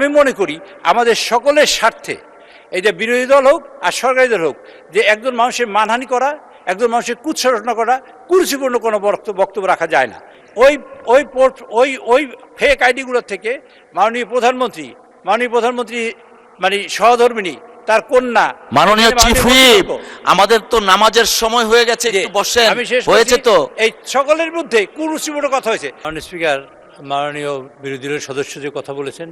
আমি মনে করি আমাদের সকলের স্বার্থে এই যে বিরোধী দল হোক আর সরকারি দল হোক, যে একজন মানুষের মানহানি করা, একজন মানুষের কুৎসরচনা করা, কুরুচিপূর্ণ কোনো বক্তব্য রাখা যায় না। ওই ওই ওই ওই ফেক আইডিগুলোর থেকে মাননীয় প্রধানমন্ত্রী মানে সহধর্মিণী, তার কন্যা, মাননীয় চিফ হুইপ, আমাদের তো নামাজের সময় হয়ে গেছে, একটু বসেন। হয়েছে তো, এই সকলের মধ্যে কুরুচিপূর্ণ কথা হয়েছে। মাননীয় স্পিকার, মাননীয় বিরোধী দলের সদস্য যে কথা বলেছেন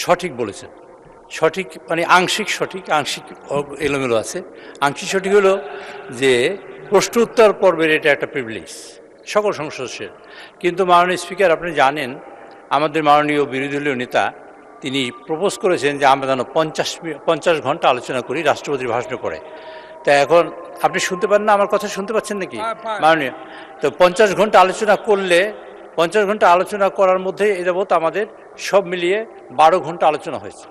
সঠিক বলেছেন। সঠিক মানে আংশিক সঠিক, আংশিক এলোমেলো আছে। আংশিক সঠিক হলো যে প্রশ্ন উত্তর পর্বের এটা একটা প্রিভিলেজ সকল সদস্যের। কিন্তু মাননীয় স্পিকার, আপনি জানেন আমাদের মাননীয় বিরোধী দলীয় নেতা তিনি প্রপোজ করেছেন যে আমরা যেন 50 ঘন্টা আলোচনা করি রাষ্ট্রপতির ভাষণের পরে। তা এখন আপনি শুনতে পান না, আমার কথা শুনতে পাচ্ছেন নাকি মাননীয়? তো 50 ঘন্টা আলোচনা করলে 50 ঘন্টা আলোচনা করার মধ্যে এ যাবৎ আমাদের সব মিলিয়ে 12 ঘন্টা আলোচনা হয়েছে।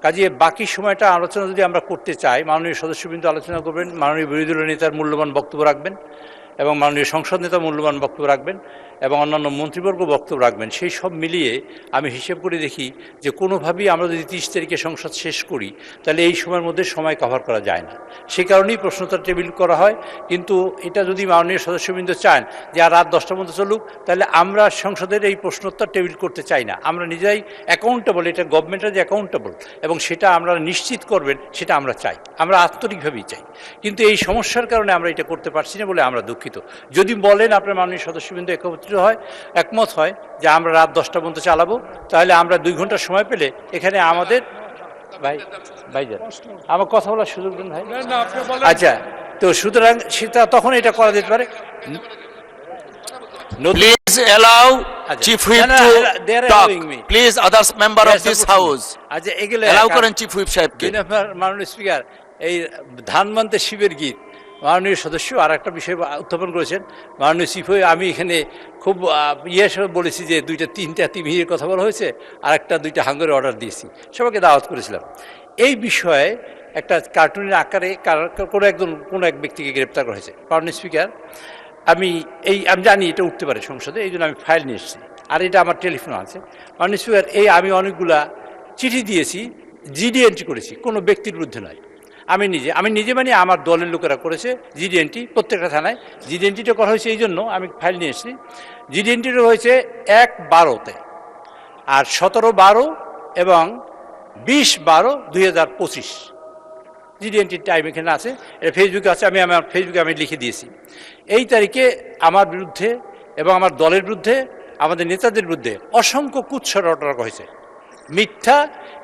কাজে বাকি সময়টা আলোচনা যদি আমরা করতে চাই, মাননীয় সদস্যবৃন্দ আলোচনা করবেন, মাননীয় বিরোধী দলীয় নেতার মূল্যবান বক্তব্য রাখবেন এবং মাননীয় সংসদ নেতা মূল্যবান বক্তব্য রাখবেন এবং অন্যান্য মন্ত্রীবর্গ বক্তব্য রাখবেন। সেই সব মিলিয়ে আমি হিসেব করে দেখি যে কোনোভাবেই আমরা যদি 30 তারিখে সংসদ শেষ করি তাহলে এই সময়ের মধ্যে সময় কভার করা যায় না। সেই কারণেই প্রশ্নোত্তর টেবিল করা হয়। কিন্তু এটা যদি মাননীয় সদস্যবৃন্দ চান যে আর রাত 10টার মধ্যে চলুক, তাহলে আমরা সংসদের এই প্রশ্নোত্তর টেবিল করতে চাই না। আমরা নিজেরাই অ্যাকাউন্টেবল, এটা গভর্নমেন্টের যে অ্যাকাউন্টেবল এবং সেটা আমরা নিশ্চিত করবেন সেটা আমরা চাই, আমরা আন্তরিকভাবেই চাই। কিন্তু এই সমস্যার কারণে আমরা এটা করতে পারছি না বলে আমরা দুঃখিত। যদি বলেন আপনার মাননীয় সদস্যবৃন্দ একমত হয় যে আমরা রাত 10টা পর্যন্ত চালাবো, তাহলে আমরা 2 ঘন্টা সময় পেলে এখানে আমাদের ভাইজান আমার কথা বলার সুযোগ দেন ভাই। আচ্ছা, তো সুতরাং সেটা তখন এটা করা যেতে পারে। Please allow Chief Whip to talk. Please, other member of this house. আচ্ছা, এগুলো allow করেন Chief Whip সাহেবকে। মাননীয় স্পিকার, এই ধান মানতে শিবের গীত মাননীয় সদস্য আর একটা বিষয় উত্থাপন করেছেন। মাননীয় চিফ হুইপ, আমি এখানে খুব বলেছি যে 2-3টা টিভির কথা বলা হয়েছে, আর একটা 2টা হাঙ্গারের অর্ডার দিয়েছি, সবাইকে দাওয়াত করেছিলাম। এই বিষয়ে একটা কার্টুনের আকারে কোনো এক ব্যক্তিকে গ্রেপ্তার করা হয়েছে। মাননীয় স্পিকার, আমি জানি এটা উঠতে পারে সংসদে, এই জন্য আমি ফাইল নিয়ে এসেছি, আর এটা আমার টেলিফোন আছে। মাননীয় স্পিকার, আমি অনেকগুলা চিঠি দিয়েছি, জিডি এন্ট্রি করেছি, কোনো ব্যক্তির বিরুদ্ধে নয়। আমি নিজে মানে আমার দলের লোকেরা করেছে জিডি এন্ট্রি প্রত্যেকটা থানায়। জিডি এন্ট্রিটা করা হয়েছে এই জন্য আমি ফাইল নিয়ে এসেছি। জিডি এন্ট্রিটা হয়েছে 1/12-তে, আর 17/12 এবং 20/12-2025 জিডি এন্ট্রির টাইম এখানে আছে, এটা ফেসবুকে আছে, আমার ফেসবুকে আমি লিখে দিয়েছি। এই তারিখে আমার বিরুদ্ধে এবং আমার দলের বিরুদ্ধে, আমাদের নেতাদের বিরুদ্ধে অসংখ্য কুৎসরচনা হয়েছে, মিথ্যা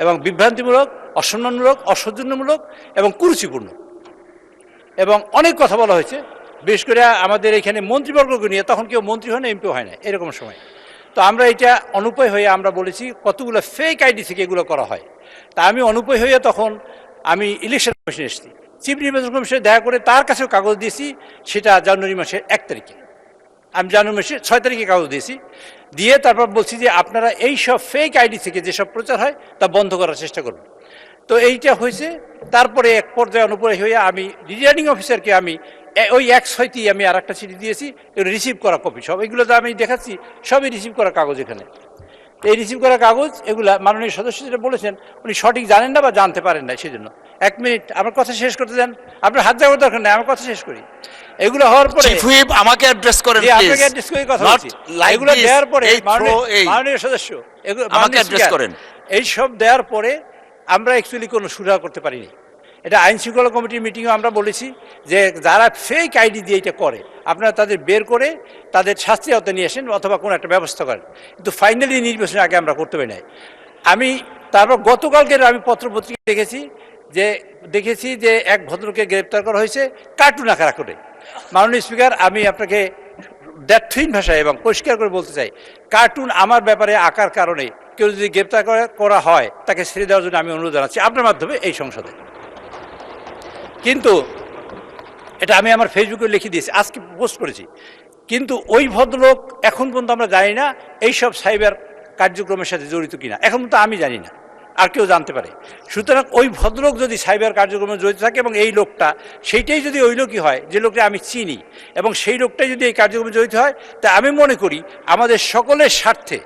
এবং বিভ্রান্তিমূলক, অসম্মানমূলক, অসৌজন্যমূলক এবং কুরুচিপূর্ণ, এবং অনেক কথা বলা হয়েছে। বিশেষ করে আমাদের এখানে মন্ত্রীবর্গকে নিয়ে, তখন কেউ মন্ত্রী হয় না, এমপিও হয় না, এরকম সময়। তো আমরা এটা অনুপায় হয়ে আমরা বলেছি কতগুলো ফেক আইডি থেকে এগুলো করা হয়। তা আমি অনুপায় হয়ে তখন আমি ইলেকশন কমিশনে এসেছি, চিফ নির্বাচন কমিশনে দেখা করে তার কাছেও কাগজ দিয়েছি। সেটা জানুয়ারি মাসের 1 তারিখে, আমি জানুয়ারি মাসের 6 তারিখে কাগজ দিয়েছি, দিয়ে তারপর বলছি যে আপনারা এই সব ফেক আইডি থেকে যেসব প্রচার হয় তা বন্ধ করার চেষ্টা করুন। তো এইটা হয়েছে। তারপরে এক পর্যায়ে অনুপরে হয়ে আমি রিটার্নিং অফিসারকে আমি ওই 1/6 আমি আর একটা চিঠি দিয়েছি, এগুলো রিসিভ করা কপি সব, এগুলো তো আমি দেখাচ্ছি সবই রিসিভ করা কাগজ। এখানে এই রিসিভ করা কাগজ, এগুলা মাননীয় সদস্য যেটা বলেছেন উনি সঠিক জানেন না বা জানতে পারেন না, সেই জন্য। 1 মিনিট আমার কথা শেষ করতে দেন, আপনার হাত যাওয়ার দরকার নেই, আমার কথা শেষ করি। এগুলো হওয়ার পরে চিফ হুইপ আমাকে অ্যাড্রেস করেন, আপনাকে অ্যাড্রেস করে কথা বলছি। এগুলো দেওয়ার পরে মাননীয় সদস্য আমাকে অ্যাড্রেস করেন। এই সব দেওয়ার পরে আমরা অ্যাকচুয়ালি কোনো সুরাহা করতে পারিনি। এটা আইন শৃঙ্খলা কমিটির মিটিংও আমরা বলেছি যে যারা ফেক আইডি দিয়ে এটা করে আপনারা তাদের বের করে তাদের শাস্তি আওতায় নিয়ে আসেন অথবা কোনো একটা ব্যবস্থা করেন। কিন্তু ফাইনালি নির্বাচনের আগে আমরা করতে পারি নাই। আমি তারপর গতকালকের আমি পত্রপত্রিকা দেখেছি যে এক ভদ্রকে গ্রেপ্তার করা হয়েছে কার্টুন আকার করে। মাননীয় স্পিকার, আমি আপনাকে দ্ব্যর্থহীন ভাষায় এবং পরিষ্কার করে বলতে চাই, কার্টুন আমার ব্যাপারে আঁকার কারণে কেউ যদি গ্রেপ্তার করা হয় তাকে ছেড়ে দেওয়ার জন্য আমি অনুরোধ জানাচ্ছি আপনার মাধ্যমে এই সংসদে। কিন্তু এটা আমি আমার ফেসবুকে লিখে দিয়েছি, আজকে পোস্ট করেছি। কিন্তু ওই ভদ্রলোক এখন পর্যন্ত আমরা জানি না এইসব সাইবার কার্যক্রমের সাথে জড়িত কিনা, এখন পর্যন্ত আমি জানি না, আর কেউ জানতে পারে। সুতরাং ওই ভদ্রলোক যদি সাইবার কার্যক্রমে জড়িত থাকে এবং এই লোকটা সেইটাই যদি ওই লোকই হয় যে লোকটা আমি চিনি এবং সেই লোকটাই যদি এই কার্যক্রমে জড়িত হয়, তা আমি মনে করি আমাদের সকলের স্বার্থে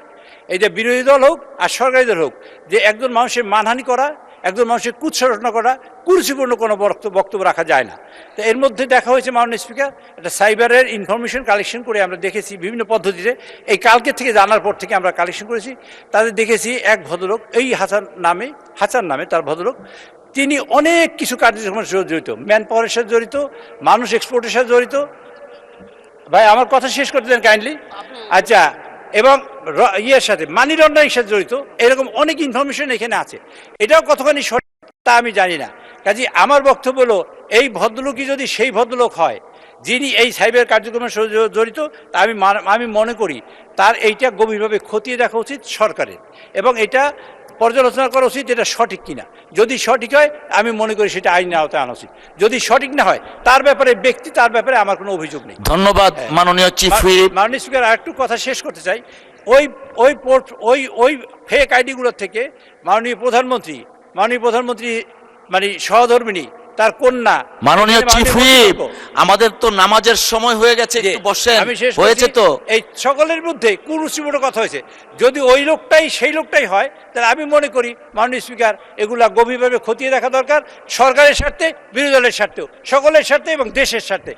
এই যে বিরোধী দল হোক আর সরকারি দল হোক, যে একজন মানুষের মানহানি করা, একজন মানুষের কুৎসরচনা করা, কুরুচিপূর্ণ কোনো বক্তব্য রাখা যায় না। তো এর মধ্যে দেখা হয়েছে মাননীয় স্পিকার, একটা সাইবারের ইনফরমেশন কালেকশন করে আমরা দেখেছি বিভিন্ন পদ্ধতিতে, এই কালকে থেকে জানার পর থেকে আমরা কালেকশন করেছি, তাদের দেখেছি এক ভদ্রলোক, এই হাসান নামে তার ভদ্রলোক, তিনি অনেক কিছু কার্যক্রমের সাথে জড়িত, ম্যান পাওয়ারের সাথে জড়িত, মানুষ এক্সপোর্টের সাথে জড়িত। ভাই আমার কথা শেষ করতে দেন কাইন্ডলি। আচ্ছা, এবং ইয়ের সাথে মানি লন্ডারিং সাথে জড়িত, এরকম অনেক ইনফরমেশন এখানে আছে। এটাও কতখানি সঠিক তা আমি জানি না। কাজে আমার বক্তব্য হলো, এই ভদ্রলোকই যদি সেই ভদ্রলোক হয় যিনি এই সাইবার কার্যক্রমের সাথে জড়িত, তা আমি মনে করি তার এইটা গভীরভাবে খতিয়ে দেখা উচিত সরকারের, এবং এটা পর্যালোচনা করা উচিত এটা সঠিক কিনা। যদি সঠিক হয় আমি মনে করি সেটা আইনের আওতায় আনা উচিত, যদি সঠিক না হয় তার ব্যাপারে তার ব্যাপারে আমার কোনো অভিযোগ নেই। ধন্যবাদ মাননীয় চিফ হুইপ। মাননীয় স্পিকার, আরেকটু কথা শেষ করতে চাই। ওই ফেক আইডিগুলোর থেকে মাননীয় প্রধানমন্ত্রী মানে সহধর্মিণী, তার কন্যা, মাননীয় চিফ হুইপ, আমাদের তো নামাজের সময় হয়ে গেছে, একটু বসেন। হয়েছে তো, এই সকলের মধ্যে কুরুচিপূর্ণ কথা হয়েছে, যদি ওই সেই লোকটাই হয়, তাহলে আমি মনে করি মাননীয় স্পিকার এগুলা গভীরভাবে খতিয়ে দেখা দরকার, সরকারের স্বার্থে, বিরোধী দলের স্বার্থেও, সকলের স্বার্থে এবং দেশের স্বার্থে।